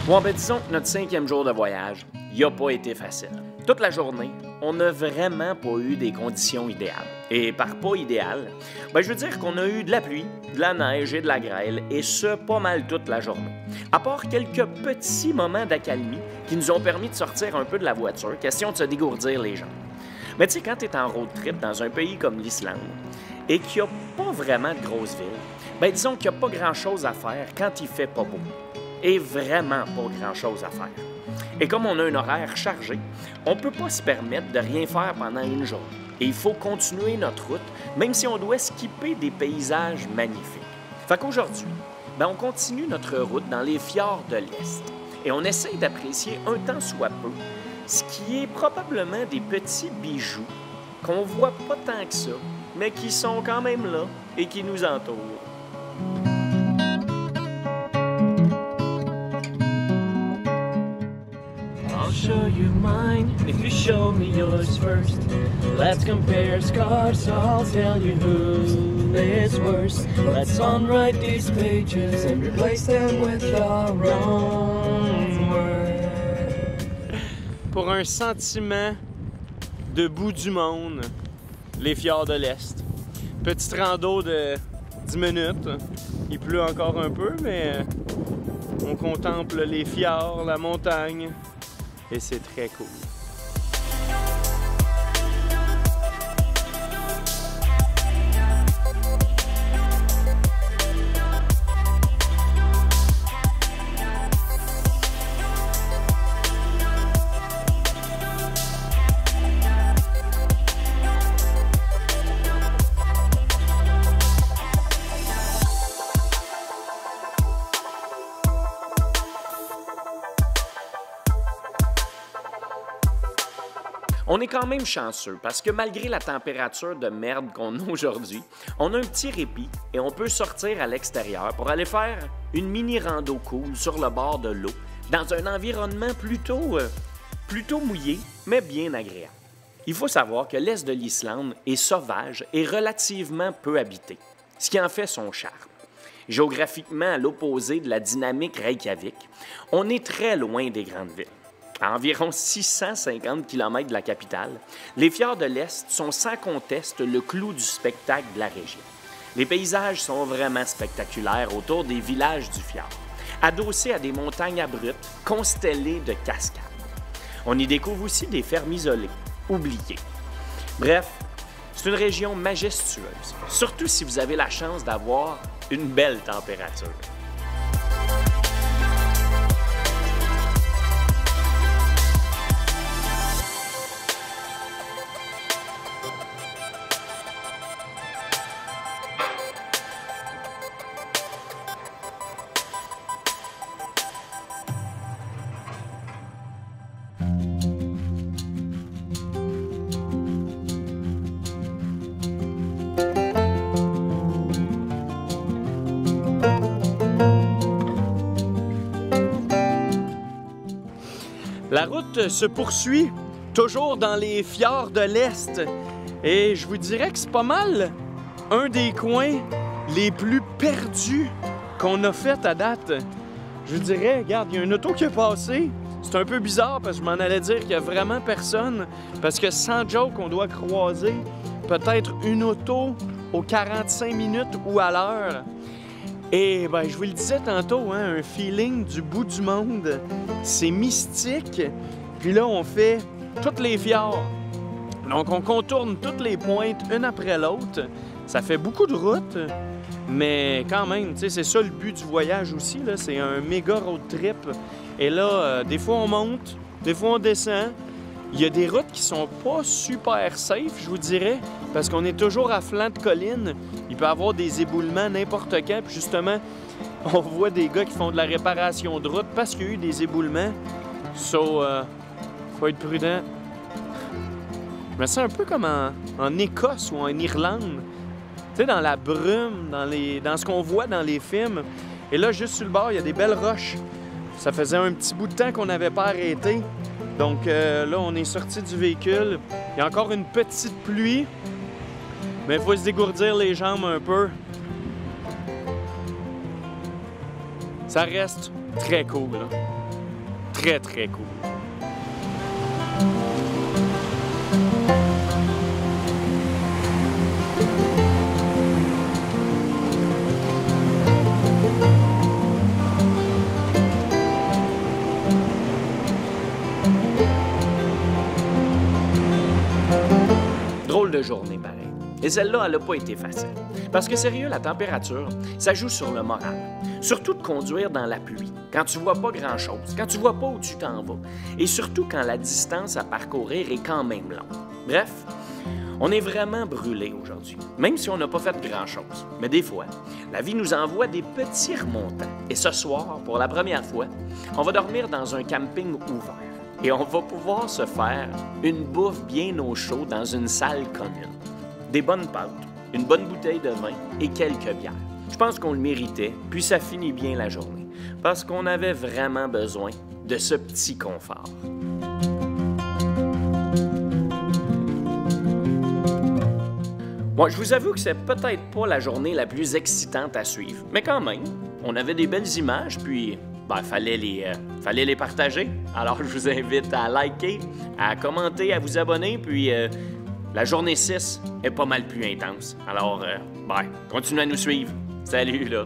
Bon, ben disons que notre 5e jour de voyage, il n'a pas été facile. Toute la journée, on n'a vraiment pas eu des conditions idéales. Et par pas idéal, ben je veux dire qu'on a eu de la pluie, de la neige et de la grêle, et ce, pas mal toute la journée. À part quelques petits moments d'accalmie qui nous ont permis de sortir un peu de la voiture, question de se dégourdir les jambes. Mais tu sais, quand tu es en road trip dans un pays comme l'Islande et qu'il n'y a pas vraiment de grosses villes, ben disons qu'il n'y a pas grand-chose à faire quand il fait pas beau. Et vraiment pas grand-chose à faire. Et comme on a un horaire chargé, on ne peut pas se permettre de rien faire pendant une journée. Et il faut continuer notre route, même si on doit skipper des paysages magnifiques. Fait qu'aujourd'hui, ben on continue notre route dans les fjords de l'Est. Et on essaye d'apprécier un tant soit peu ce qui est probablement des petits bijoux qu'on voit pas tant que ça, mais qui sont quand même là et qui nous entourent. I'll show you mine if you show me yours first. Let's compare scars, I'll tell you who is worse. Let's unwrite these pages and replace them with our own words. Pour un sentiment de bout du monde, les fjords de l'Est. Petite rando de 10 minutes. Il pleut encore un peu, mais on contemple les fjords, la montagne. Et c'est très cool. On est quand même chanceux parce que malgré la température de merde qu'on a aujourd'hui, on a un petit répit et on peut sortir à l'extérieur pour aller faire une mini rando cool sur le bord de l'eau dans un environnement plutôt mouillé, mais bien agréable. Il faut savoir que l'est de l'Islande est sauvage et relativement peu habité, ce qui en fait son charme. Géographiquement à l'opposé de la dynamique Reykjavik, on est très loin des grandes villes. À environ 650 km de la capitale, les fjords de l'Est sont sans conteste le clou du spectacle de la région. Les paysages sont vraiment spectaculaires autour des villages du fjord, adossés à des montagnes abruptes, constellées de cascades. On y découvre aussi des fermes isolées, oubliées. Bref, c'est une région majestueuse, surtout si vous avez la chance d'avoir une belle température. La route se poursuit toujours dans les fjords de l'Est et je vous dirais que c'est pas mal un des coins les plus perdus qu'on a fait à date. Je vous dirais, regarde, il y a une auto qui est passée. C'est un peu bizarre parce que je m'en allais dire qu'il n'y a vraiment personne parce que sans joke, on doit croiser peut-être une auto aux 45 minutes ou à l'heure. Et ben, je vous le disais tantôt, hein, un feeling du bout du monde, c'est mystique. Puis là, on fait toutes les fjords. Donc, on contourne toutes les pointes une après l'autre. Ça fait beaucoup de route, mais quand même, tu sais, c'est ça le but du voyage aussi, là, c'est un méga road trip. Et là, des fois, on monte, des fois, on descend. Il y a des routes qui sont pas super safe, je vous dirais, parce qu'on est toujours à flanc de colline. Il peut y avoir des éboulements n'importe quand. Puis justement, on voit des gars qui font de la réparation de route parce qu'il y a eu des éboulements. So, faut être prudent. Je me sens un peu comme en Écosse ou en Irlande. Tu sais, dans la brume, dans ce qu'on voit dans les films. Et là, juste sur le bord, il y a des belles roches. Ça faisait un petit bout de temps qu'on n'avait pas arrêté. Donc là, on est sorti du véhicule. Il y a encore une petite pluie. Mais il faut se dégourdir les jambes un peu. Ça reste très cool, là. très, très cool. Drôle de journée, pareil. Et celle-là, elle n'a pas été facile. Parce que sérieux, la température, ça joue sur le moral. Surtout de conduire dans la pluie, quand tu vois pas grand-chose, quand tu vois pas où tu t'en vas. Et surtout quand la distance à parcourir est quand même longue. Bref, on est vraiment brûlé aujourd'hui, même si on n'a pas fait grand-chose. Mais des fois, la vie nous envoie des petits remontants. Et ce soir, pour la première fois, on va dormir dans un camping ouvert. Et on va pouvoir se faire une bouffe bien au chaud dans une salle commune. Des bonnes pâtes, une bonne bouteille de vin et quelques bières. Je pense qu'on le méritait, puis ça finit bien la journée, parce qu'on avait vraiment besoin de ce petit confort. Bon, je vous avoue que c'est peut-être pas la journée la plus excitante à suivre, mais quand même, on avait des belles images, puis fallait les partager. Alors, je vous invite à liker, à commenter, à vous abonner, puis la journée 6 est pas mal plus intense. Alors, continuez à nous suivre. Salut, là!